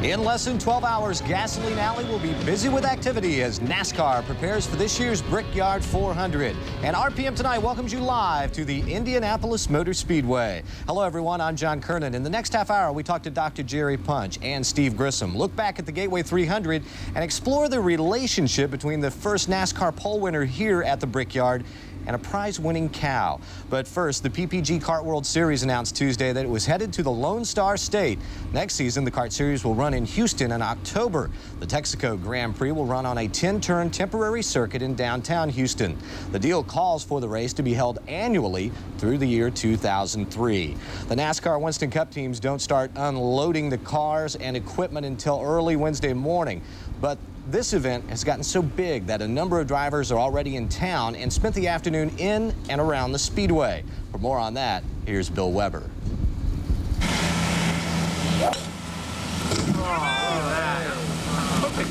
In less than 12 hours, Gasoline Alley will be busy with activity as NASCAR prepares for this year's Brickyard 400. And RPM Tonight welcomes you live to the Indianapolis Motor Speedway. Hello, everyone. I'm John Kernan. In the next half hour, we talk to Dr. Jerry Punch and Steve Grissom. Look back at the Gateway 300 and explore the relationship between the first NASCAR pole winner here at the Brickyard and a prize-winning cow. But first, the PPG Kart World Series announced Tuesday that it was headed to the Lone Star State. Next season, the Kart Series will run in Houston in October. The Texaco Grand Prix will run on a 10-turn temporary circuit in downtown Houston. The deal calls for the race to be held annually through the year 2003. The NASCAR Winston Cup teams don't start unloading the cars and equipment until early Wednesday morning. But this event has gotten so big that a number of drivers are already in town and spent the afternoon in and around the Speedway. For more on that, here's Bill Weber.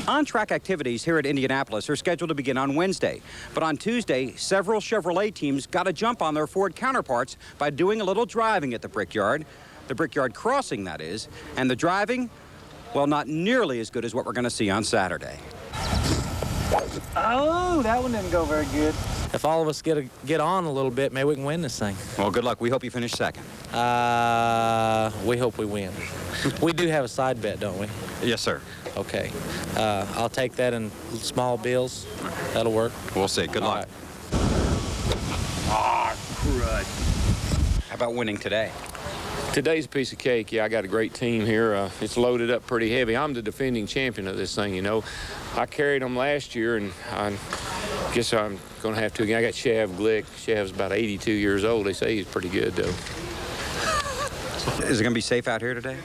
On-track activities here at Indianapolis are scheduled to begin on Wednesday. But on Tuesday, several Chevrolet teams got a jump on their Ford counterparts by doing a little driving at the Brickyard. The Brickyard crossing, that is. And the driving, well, not nearly as good as what we're going to see on Saturday. Oh, that one didn't go very good. If all of us get on a little bit, maybe we can win this thing. Well, good luck. We hope you finish second. We hope we win. We do have a side bet, don't we? Yes, sir. Okay. I'll take that in small bills. That'll work. We'll see. Good luck. Right. Ah, crud. How about winning today? Today's a piece of cake. Yeah, I got a great team here. It's loaded up pretty heavy. I'm the defending champion of this thing, you know. I carried them last year, and I guess I'm going to have to again. I got Shav Glick. Shav's about 82 years old. They say he's pretty good, though. Is it going to be safe out here today?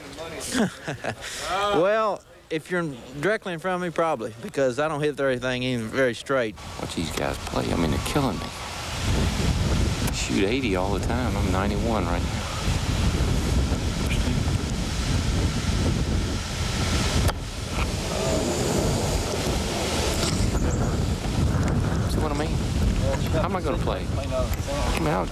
Well, if you're directly in front of me, probably, because I don't hit everything even very straight. Watch these guys play. I mean, they're killing me. I shoot 80 all the time. I'm 91 right now. How am I going to play? Come out.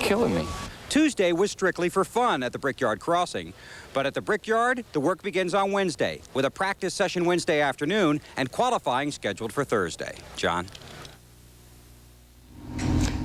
Killing me. Tuesday was strictly for fun at the Brickyard Crossing. But at the Brickyard, the work begins on Wednesday, with a practice session Wednesday afternoon and qualifying scheduled for Thursday. John?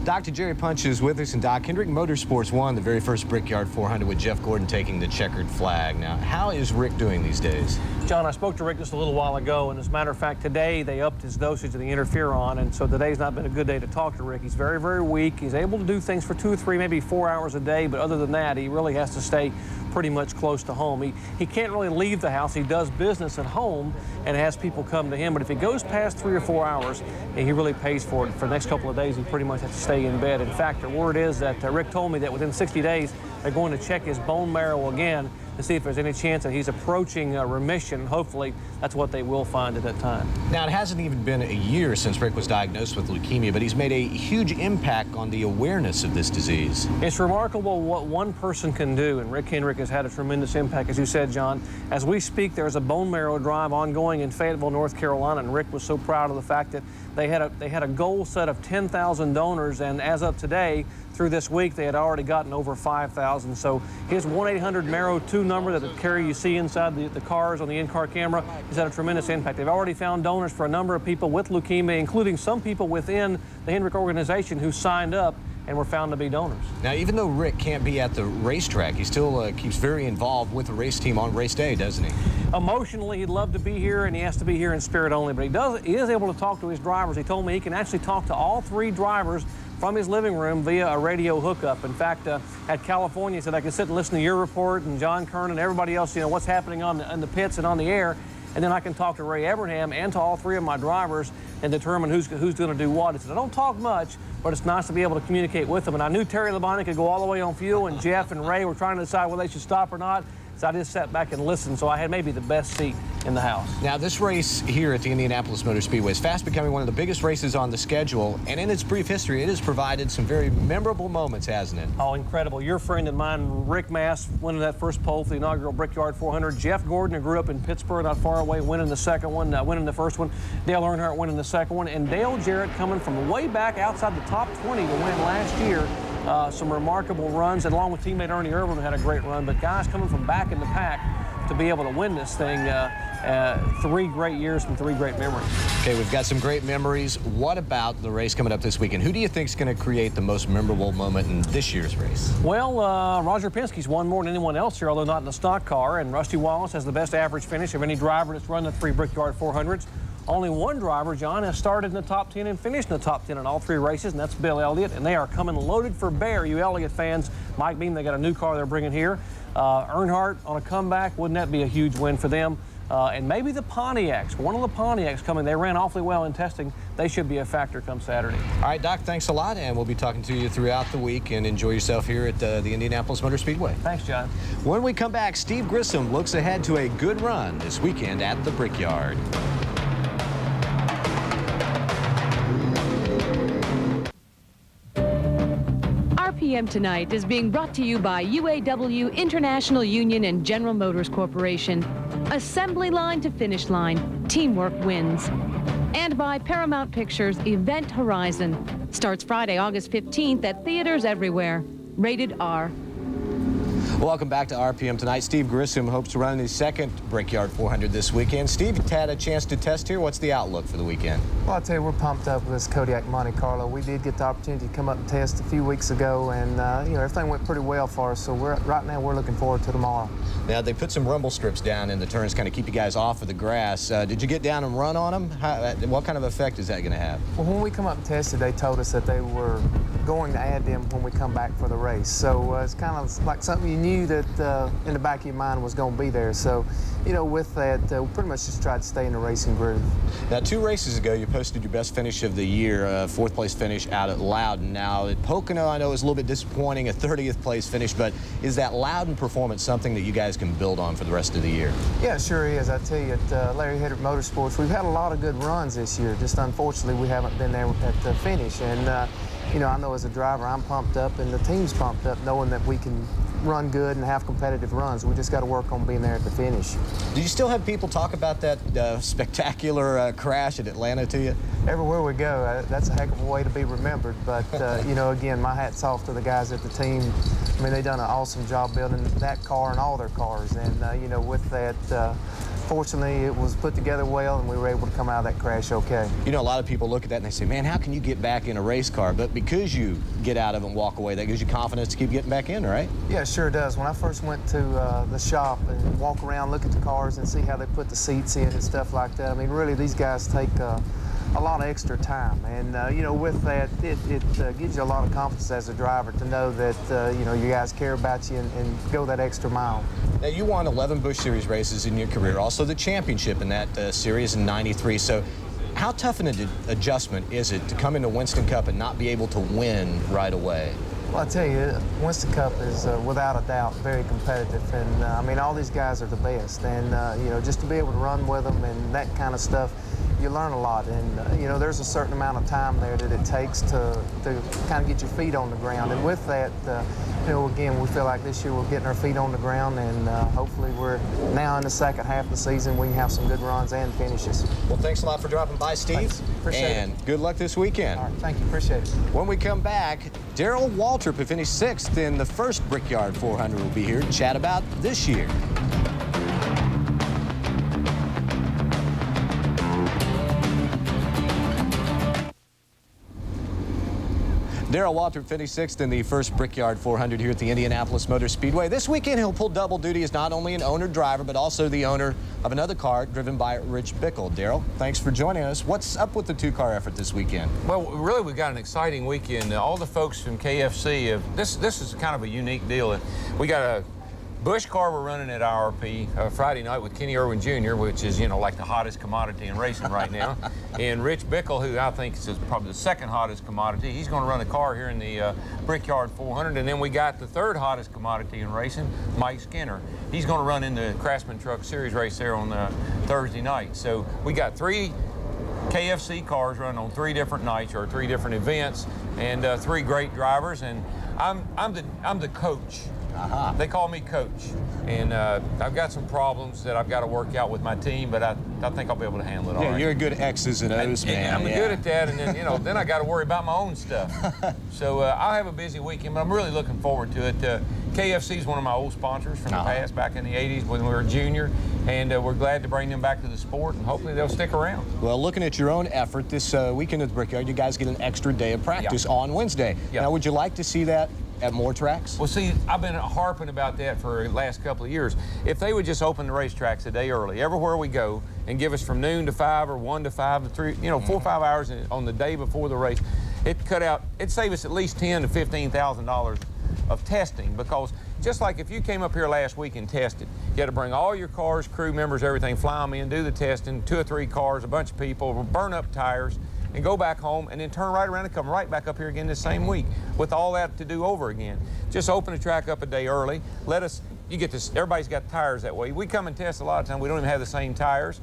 Dr. Jerry Punch is with us, and Doc, Hendrick Motorsports won the very first Brickyard 400 with Jeff Gordon taking the checkered flag. Now, how is Rick doing these days? John, I spoke to Rick just a little while ago, and as a matter of fact, today they upped his dosage of the interferon, and so today's not been a good day to talk to Rick. He's very, very weak. He's able to do things for 2 or 3, maybe 4 hours a day, but other than that, he really has to stay pretty much close to home. He can't really leave the house. He does business at home and has people come to him, but if he goes past 3 or 4 hours, he really pays for it. For the next couple of days, he pretty much has to stay in bed. In fact, the word is that Rick told me that within 60 days, they're going to check his bone marrow again to see if there's any chance that he's approaching remission. Hopefully, that's what they will find at that time. Now, it hasn't even been a year since Rick was diagnosed with leukemia, but he's made a huge impact on the awareness of this disease. It's remarkable what one person can do, and Rick Hendrick has had a tremendous impact, as you said, John. As we speak, there's a bone marrow drive ongoing in Fayetteville, North Carolina, and Rick was so proud of the fact that they had a goal set of 10,000 donors, and as of today, through this week, they had already gotten over 5,000. So his 1-800-MARROW-2 number that the carrier you see inside the cars on the in-car camera has had a tremendous impact. They've already found donors for a number of people with leukemia, including some people within the Hendrick organization who signed up and were found to be donors. Now, even though Rick can't be at the racetrack, he still keeps very involved with the race team on race day, doesn't he? Emotionally, he'd love to be here, and he has to be here in spirit only, but he is able to talk to his drivers. He told me he can actually talk to all 3 drivers from his living room via a radio hookup. In fact, at California, he said, I can sit and listen to your report and John Kernan and everybody else, you know, what's happening in the pits and on the air, and then I can talk to Ray Evernham and to all 3 of my drivers and determine who's going to do what. He said, I don't talk much, but it's nice to be able to communicate with them. And I knew Terry Labonte could go all the way on fuel, and Jeff and Ray were trying to decide whether they should stop or not. So I just sat back and listened, so I had maybe the best seat in the house. Now, this race here at the Indianapolis Motor Speedway is fast becoming one of the biggest races on the schedule, and in its brief history, it has provided some very memorable moments, hasn't it? Oh, incredible. Your friend and mine, Rick Mast, winning that first pole for the inaugural Brickyard 400. Jeff Gordon, who grew up in Pittsburgh, not far away, winning the second one, winning the first one. Dale Earnhardt winning the second one, and Dale Jarrett coming from way back outside the top 20 to win last year. Some remarkable runs, and along with teammate Ernie Irvin, who had a great run, but guys coming from back in the pack to be able to win this thing. 3 great years and 3 great memories. Okay, we've got some great memories. What about the race coming up this weekend? Who do you think is going to create the most memorable moment in this year's race? Well, Roger Penske's won more than anyone else here, although not in a stock car, and Rusty Wallace has the best average finish of any driver that's run the 3 Brickyard 400s. Only one driver, John, has started in the top 10 and finished in the top 10 in all 3 races, and that's Bill Elliott, and they are coming loaded for bear, you Elliott fans. Mike Beam, they got a new car they're bringing here. Earnhardt on a comeback, wouldn't that be a huge win for them? And maybe the Pontiacs, one of the Pontiacs coming. They ran awfully well in testing. They should be a factor come Saturday. All right, Doc, thanks a lot, and we'll be talking to you throughout the week, and enjoy yourself here at the Indianapolis Motor Speedway. Thanks, John. When we come back, Steve Grissom looks ahead to a good run this weekend at the Brickyard. RPM Tonight is being brought to you by UAW International Union and General Motors Corporation. Assembly line to finish line, teamwork wins. And by Paramount Pictures Event Horizon. Starts Friday, August 15th at theaters everywhere. Rated R. Welcome back to RPM Tonight. Steve Grissom hopes to run his second Brickyard 400 this weekend. Steve, you've had a chance to test here. What's the outlook for the weekend? Well, I'll tell you, we're pumped up with this Kodiak Monte Carlo. We did get the opportunity to come up and test a few weeks ago, and you know, everything went pretty well for us. So right now we're looking forward to tomorrow. Now, they put some rumble strips down in the turns, kind of keep you guys off of the grass. Did you get down and run on them? What kind of effect is that going to have? Well, when we come up and tested, they told us that they were going to add them when we come back for the race. So it's kind of like something you knew that in the back of your mind was going to be there. So, you know, with that, we pretty much just tried to stay in the racing groove. Now, 2 races ago, you posted your best finish of the year, 4th place finish out at Loudon. Now, at Pocono, I know it was a little bit disappointing, a 30th place finish, but is that Loudon performance something that you guys can build on for the rest of the year? Yeah, it sure is. I tell you, at Larry Hedrick Motorsports, we've had a lot of good runs this year. Just unfortunately, we haven't been there at the finish. And, you know, I know as a driver, I'm pumped up, and the team's pumped up, knowing that we can run good and have competitive runs. We just got to work on being there at the finish. Do you still have people talk about that spectacular crash at Atlanta to you? Everywhere we go, that's a heck of a way to be remembered. But, you know, again, my hat's off to the guys at the team. I mean, they've done an awesome job building that car and all their cars. And, you know, with that, fortunately, it was put together well, and we were able to come out of that crash okay. You know, a lot of people look at that and they say, man, how can you get back in a race car? But because you get out of it and walk away, that gives you confidence to keep getting back in, right? Yeah, it sure does. When I first went to the shop and walk around, look at the cars and see how they put the seats in and stuff like that, I mean, really, these guys take a lot of extra time. And, you know, with that, it gives you a lot of confidence as a driver to know that, you know, you guys care about you and go that extra mile. Now, you won 11 Busch Series races in your career, also the championship in that series in '93. So how tough an adjustment is it to come into Winston Cup and not be able to win right away? Well, I tell you, Winston Cup is without a doubt very competitive, and I mean, all these guys are the best, and you know, just to be able to run with them and that kind of stuff, you learn a lot. And you know, there's a certain amount of time there that it takes to kind of get your feet on the ground. And with that, you know, again, we feel like this year we're getting our feet on the ground, and hopefully we're now in the second half of the season we can have some good runs and finishes. Well, thanks a lot for dropping by, Steve. Thanks. Appreciate it. And good luck this weekend. All right, thank you. Appreciate it. When we come back, Darrell Waltrip, who finished 6th in the first Brickyard 400, will be here to chat about this year. Darrell Waltrip finished 6th in the first Brickyard 400 here at the Indianapolis Motor Speedway. This weekend, he'll pull double duty as not only an owner-driver, but also the owner of another car driven by Rich Bickle. Darrell, thanks for joining us. What's up with the 2-car effort this weekend? Well, really, we've got an exciting weekend. All the folks from KFC, this is kind of a unique deal. We got a Busch car we're running at IRP Friday night with Kenny Irwin Jr., which is, you know, like the hottest commodity in racing right now. And Rich Bickle, who I think is probably the second hottest commodity, he's going to run a car here in the Brickyard 400. And then we got the third hottest commodity in racing, Mike Skinner. He's going to run in the Craftsman Truck Series race there on Thursday night. So we got 3 KFC cars running on 3 different nights or 3 different events, and 3 great drivers. And I'm the coach They call me coach. And I've got some problems that I've got to work out with my team, but I think I'll be able to handle it all right. You're a good X's and O's man. I'm good at that, and then, you know, then I got to worry about my own stuff. So I'll have a busy weekend, but I'm really looking forward to it. KFC is one of my old sponsors from the past, back in the 80s when we were junior, and we're glad to bring them back to the sport, and hopefully they'll stick around. Well, looking at your own effort this weekend at the Brickyard, you guys get an extra day of practice on Wednesday. Now, would you like to see that at more tracks? Well, see, I've been harping about that for the last couple of years. If they would just open the racetracks a day early, everywhere we go, and give us from noon to 5 or 1 to 5 to 3, you know, 4 or 5 hours on the day before the race, it'd save us at least $10,000 to $15,000 of testing, because just like if you came up here last week and tested, you had to bring all your cars, crew members, everything, fly them in, do the testing, 2 or 3 cars, a bunch of people, burn up tires, and go back home, and then turn right around and come right back up here again this same week with all that to do over again. Just open the track up a day early. Everybody's got tires that way. We come and test a lot of times, we don't even have the same tires.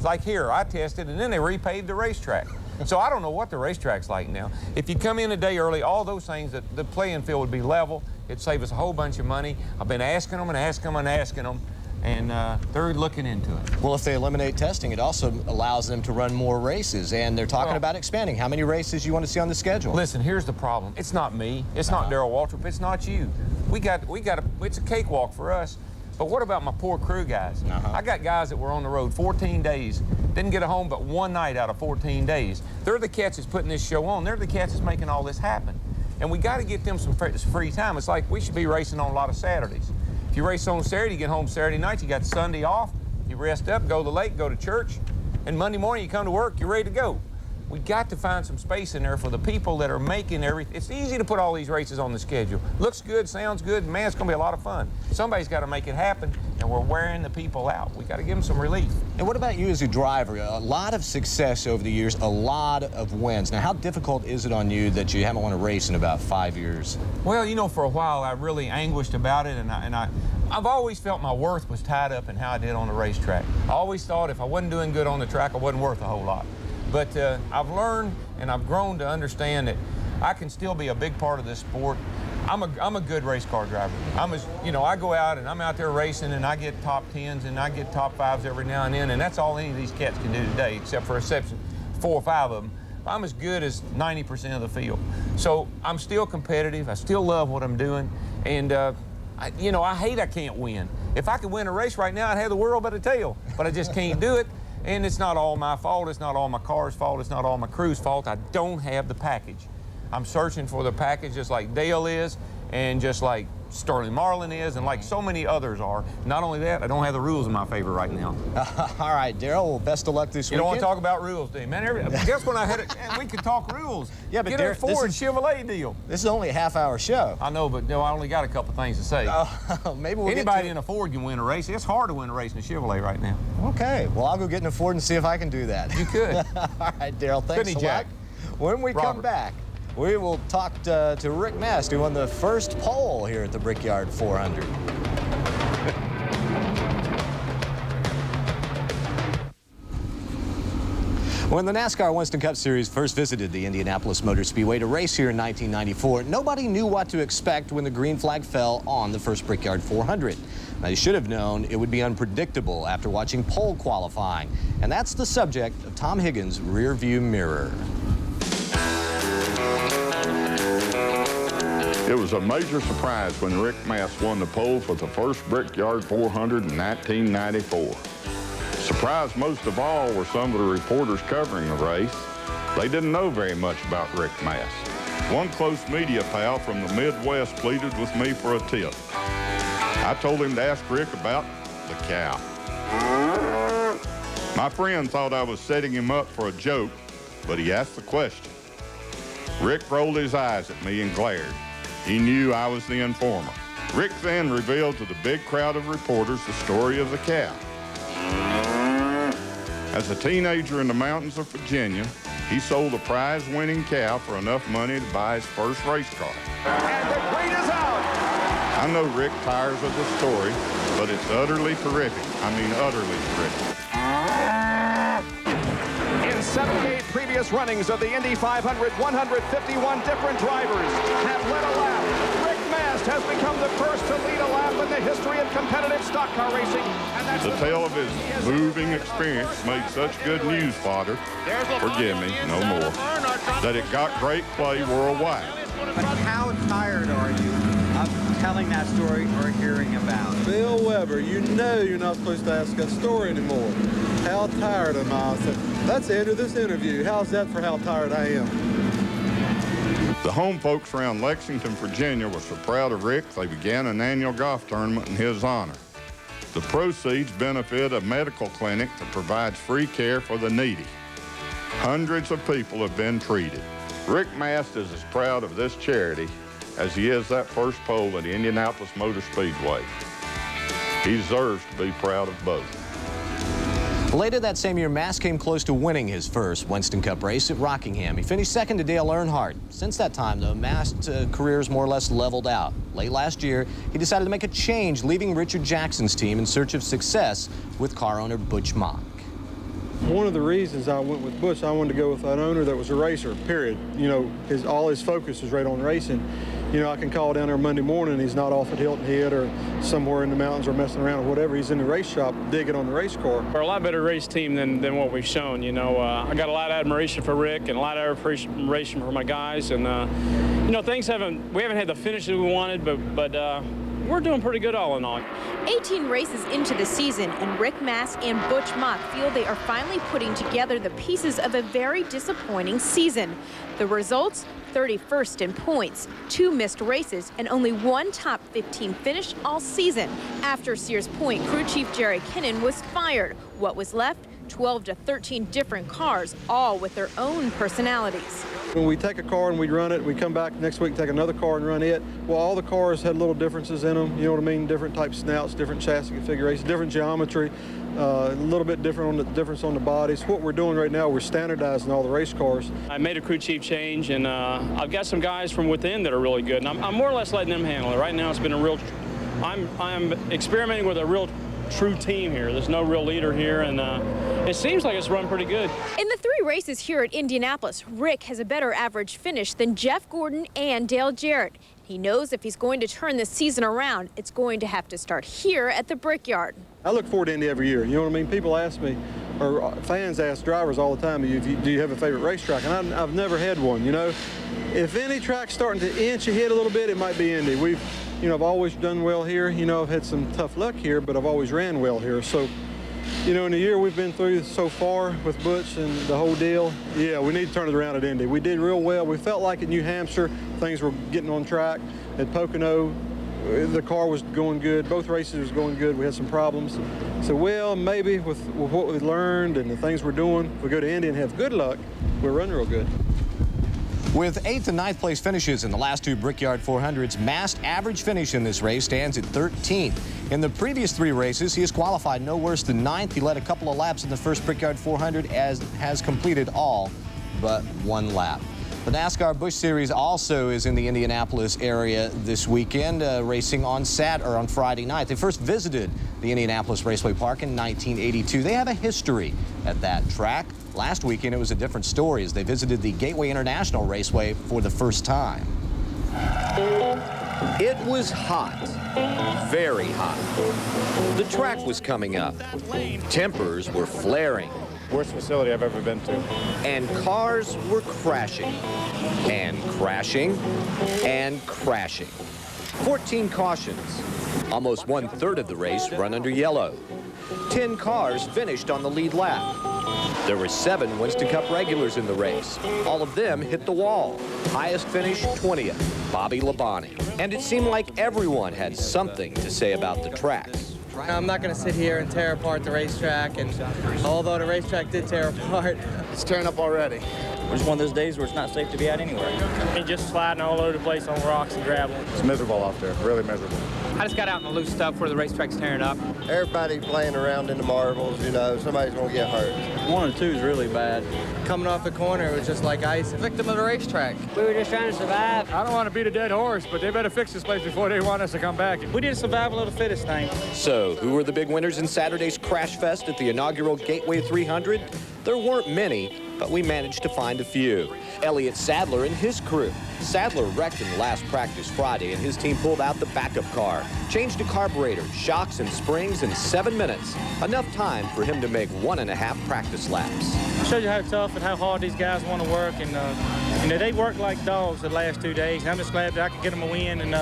Like here, I tested, and then they repaved the racetrack. So I don't know what the racetrack's like now. If you come in a day early, all those things, the playing field would be level. It'd save us a whole bunch of money. I've been asking them and asking them and asking them, and they're looking into it. Well, if they eliminate testing, it also allows them to run more races, and they're talking about expanding. How many races you want to see on the schedule? Listen, here's the problem. It's not me. It's not Darrell Waltrip. It's not you. It's a cakewalk for us. But what about my poor crew guys? I got guys that were on the road 14 days, didn't get home but one night out of 14 days. They're the cats that's putting this show on. They're the cats that's making all this happen. And we got to get them some free time. It's like we should be racing on a lot of Saturdays. If you race on Saturday, you get home Saturday night, you got Sunday off, you rest up, go to the lake, go to church, and Monday morning you come to work, you're ready to go. We got to find some space in there for the people that are making everything. It's easy to put all these races on the schedule. Looks good, sounds good, man, it's going to be a lot of fun. Somebody's got to make it happen, and we're wearing the people out. We got to give them some relief. And what about you as a driver? A lot of success over the years, a lot of wins. Now, how difficult is it on you that you haven't won a race in about 5 years? Well, you know, for a while I really anguished about it, and I've always felt my worth was tied up in how I did on the racetrack. I always thought if I wasn't doing good on the track, I wasn't worth a whole lot. But I've learned and I've grown to understand that I can still be a big part of this sport. I'm a good race car driver. I go out and I'm out there racing, and I get top 10s and I get top 5s every now and then, and that's all any of these cats can do today, except for 4 or 5 of them. I'm as good as 90% of the field. So I'm still competitive. I still love what I'm doing, and I hate I can't win. If I could win a race right now, I'd have the world by the tail, but I just can't do it. And it's not all my fault. It's not all my car's fault. It's not all my crew's fault. I don't have the package. I'm searching for the package just like Dale is, and just like Sterling Marlin is, and like so many others are. Not only that, I don't have the rules in my favor right now. All right, Darrell, well, best of luck this weekend. You don't want to talk about rules, do you? Man, guess when I had it, man, we could talk rules. Yeah, but get a Ford Chevrolet deal. This is only a half-hour show. I know, but no, I only got a couple things to say. Maybe we'll Anybody in a Ford can win a race. It's hard to win a race in a Chevrolet right now. Okay, well, I'll go get in a Ford and see if I can do that. You could. All right, Darrell, thanks a lot. When we come back, we will talk to Rick Mast, who won the first pole here at the Brickyard 400. When the NASCAR Winston Cup Series first visited the Indianapolis Motor Speedway to race here in 1994, nobody knew what to expect when the green flag fell on the first Brickyard 400. Now, you should have known it would be unpredictable after watching pole qualifying. And that's the subject of Tom Higgins' rearview mirror. It was a major surprise when Rick Mast won the pole for the first Brickyard 400 in 1994. Surprised most of all were some of the reporters covering the race. They didn't know very much about Rick Mast. One close media pal from the Midwest pleaded with me for a tip. I told him to ask Rick about the cow. My friend thought I was setting him up for a joke, but he asked the question. Rick rolled his eyes at me and glared. He knew I was the informer. Rick then revealed to the big crowd of reporters the story of the cow. As a teenager in the mountains of Virginia, he sold a prize-winning cow for enough money to buy his first race car. And the green is out! I know Rick tires of the story, but it's utterly terrific. I mean, utterly terrific. In 78 previous runnings of the Indy 500, 151 different drivers have led a lap. Rick Mast Mast has become the first to lead a lap in the history of competitive stock car racing. And that's The tale of his moving experience made such good news fodder, forgive me, no more, that it got great play worldwide. But how tired are you of telling that story or hearing about it? Bill Weber, you know you're not supposed to ask that story anymore. How tired am I? I said, that's the end of this interview. How's that for how tired I am? The home folks around Lexington, Virginia were so proud of Rick, they began an annual golf tournament in his honor. The proceeds benefit a medical clinic that provides free care for the needy. Hundreds of people have been treated. Rick Mast is as proud of this charity as he is that first pole at the Indianapolis Motor Speedway. He deserves to be proud of both. Later that same year, Mast came close to winning his first Winston Cup race at Rockingham. He finished second to Dale Earnhardt. Since that time, though, Mast's career's more or less leveled out. Late last year, he decided to make a change, leaving Richard Jackson's team in search of success with car owner Butch Mock. One of the reasons I went with Butch, I wanted to go with an owner that was a racer, period. You know, all his focus is right on racing. You know, I can call down there Monday morning, he's not off at Hilton Head or somewhere in the mountains or messing around or whatever. He's in the race shop digging on the race car. We're a lot better race team than what we've shown. You know, I got a lot of admiration for Rick and a lot of admiration for my guys. And, you know, we haven't had the finish that we wanted, but we're doing pretty good all in all. 18 races into the season, and Rick Mast and Butch Mock feel they are finally putting together the pieces of a very disappointing season. The results? 31st in points, 2 missed races, and only 1 top 15 finish all season. After Sears Point, crew chief Jerry Kinnan was fired. What was left? 12 to 13 different cars, all with their own personalities. When we take a car and we run it, we come back next week, take another car and run it. Well, all the cars had little differences in them, you know what I mean? Different type snouts, different chassis configurations, different geometry, a little bit different on the difference on the bodies. What we're doing right now, we're standardizing all the race cars. I made a crew chief change, and I've got some guys from within that are really good, and I'm more or less letting them handle it. Right now, it's been a real. I'm experimenting with a real true team here. There's no real leader here, and it seems like it's run pretty good. In the 3 races here at Indianapolis, Rick has a better average finish than Jeff Gordon and Dale Jarrett. He knows if he's going to turn this season around, it's going to have to start here at the Brickyard. I look forward to Indy every year. You know what I mean? People ask me, or fans ask drivers all the time, do you have a favorite racetrack? And I've never had one, you know? If any track's starting to inch ahead a little bit, it might be Indy. I've always done well here. You know, I've had some tough luck here, but I've always ran well here. So, you know, in the year we've been through so far with Butch and the whole deal, yeah, we need to turn it around at Indy. We did real well. We felt like at New Hampshire, things were getting on track. At Pocono, the car was going good. Both races was going good. We had some problems. So, well, maybe with what we learned and the things we're doing, if we go to Indy and have good luck, we'll run real good. With 8th and 9th place finishes in the last 2 Brickyard 400s, Mast's average finish in this race stands at 13th. In the previous 3 races, he has qualified no worse than 9th. He led a couple of laps in the first Brickyard 400, as has completed all but 1 lap. The NASCAR Busch Series also is in the Indianapolis area this weekend, racing on Friday night. They first visited the Indianapolis Raceway Park in 1982. They have a history at that track. Last weekend, it was a different story as they visited the Gateway International Raceway for the first time. It was hot, very hot. The track was coming up. Tempers were flaring. Worst facility I've ever been to. And cars were crashing, and crashing, and crashing. 14 cautions. Almost 1/3 of the race run under yellow. 10 cars finished on the lead lap. There were 7 Winston Cup regulars in the race. All of them hit the wall. Highest finish, 20th, Bobby Labonte. And it seemed like everyone had something to say about the track. I'm not going to sit here and tear apart the racetrack, and although the racetrack did tear apart, it's tearing up already. It's one of those days where it's not safe to be out anywhere. Just sliding all over the place on rocks and gravel. It's miserable out there, really miserable. I just got out in the loose stuff where the racetrack's tearing up. Everybody playing around in the marbles, you know, somebody's going to get hurt. 1 and 2 is really bad. Coming off the corner, it was just like ice. Victim of the racetrack. We were just trying to survive. I don't want to beat a dead horse, but they better fix this place before they want us to come back. We did survival of the fittest thing. So, who were the big winners in Saturday's Crash Fest at the inaugural Gateway 300? There weren't many, but we managed to find a few. Elliott Sadler and his crew. Sadler wrecked in the last practice Friday, and his team pulled out the backup car. Changed a carburetor, shocks, and springs in 7 minutes. Enough time for him to make 1.5 practice laps. It shows you how tough and how hard these guys want to work, and you know, they worked like dogs the last 2 days. And I'm just glad that I could get them a win and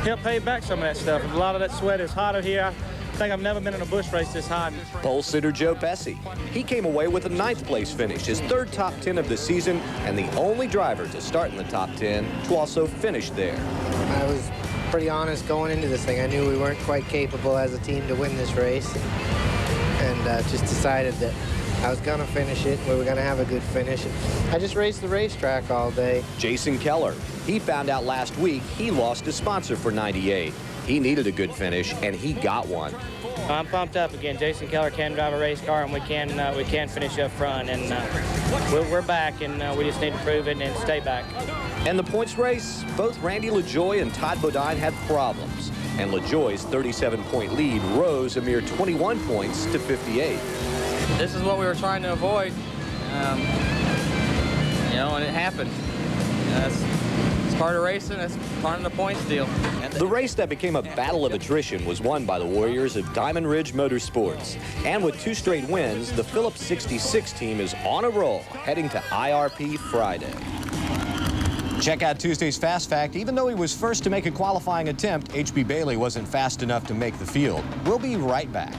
help pay back some of that stuff. A lot of that sweat is hotter here. I think I've never been in a bush race this hot. Pole sitter Joe Bessie. He came away with a 9th place finish, his 3rd top 10 of the season, and the only driver to start in the top 10 to also finish there. I was pretty honest going into this thing. I knew we weren't quite capable as a team to win this race, and just decided that I was going to finish it. We were going to have a good finish. I just raced the racetrack all day. Jason Keller. He found out last week he lost his sponsor for 98. He needed a good finish, and he got one. I'm pumped up again. Jason Keller can drive a race car, and we can finish up front, and we're back, and we just need to prove it and stay back. And the points race, both Randy LaJoie and Todd Bodine had problems, and LaJoie's 37-point lead rose a mere 21 points to 58. This is what we were trying to avoid, you know, and it happened. It's part of racing. It's part of the points deal. The race that became a battle of attrition was won by the Warriors of Diamond Ridge Motorsports. And with 2 straight wins, the Phillips 66 team is on a roll, heading to IRP Friday. Check out Tuesday's Fast Fact. Even though he was first to make a qualifying attempt, H.B. Bailey wasn't fast enough to make the field. We'll be right back.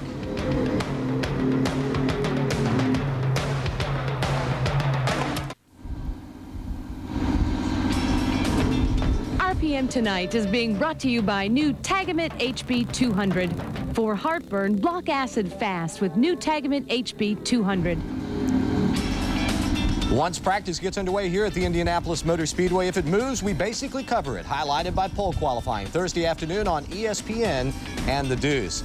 RPM Tonight is being brought to you by new Tagamet HB 200. For heartburn, block acid fast with new Tagamet HB 200. Once practice gets underway here at the Indianapolis Motor Speedway, if it moves, we basically cover it. Highlighted by pole qualifying Thursday afternoon on ESPN and The Deuce.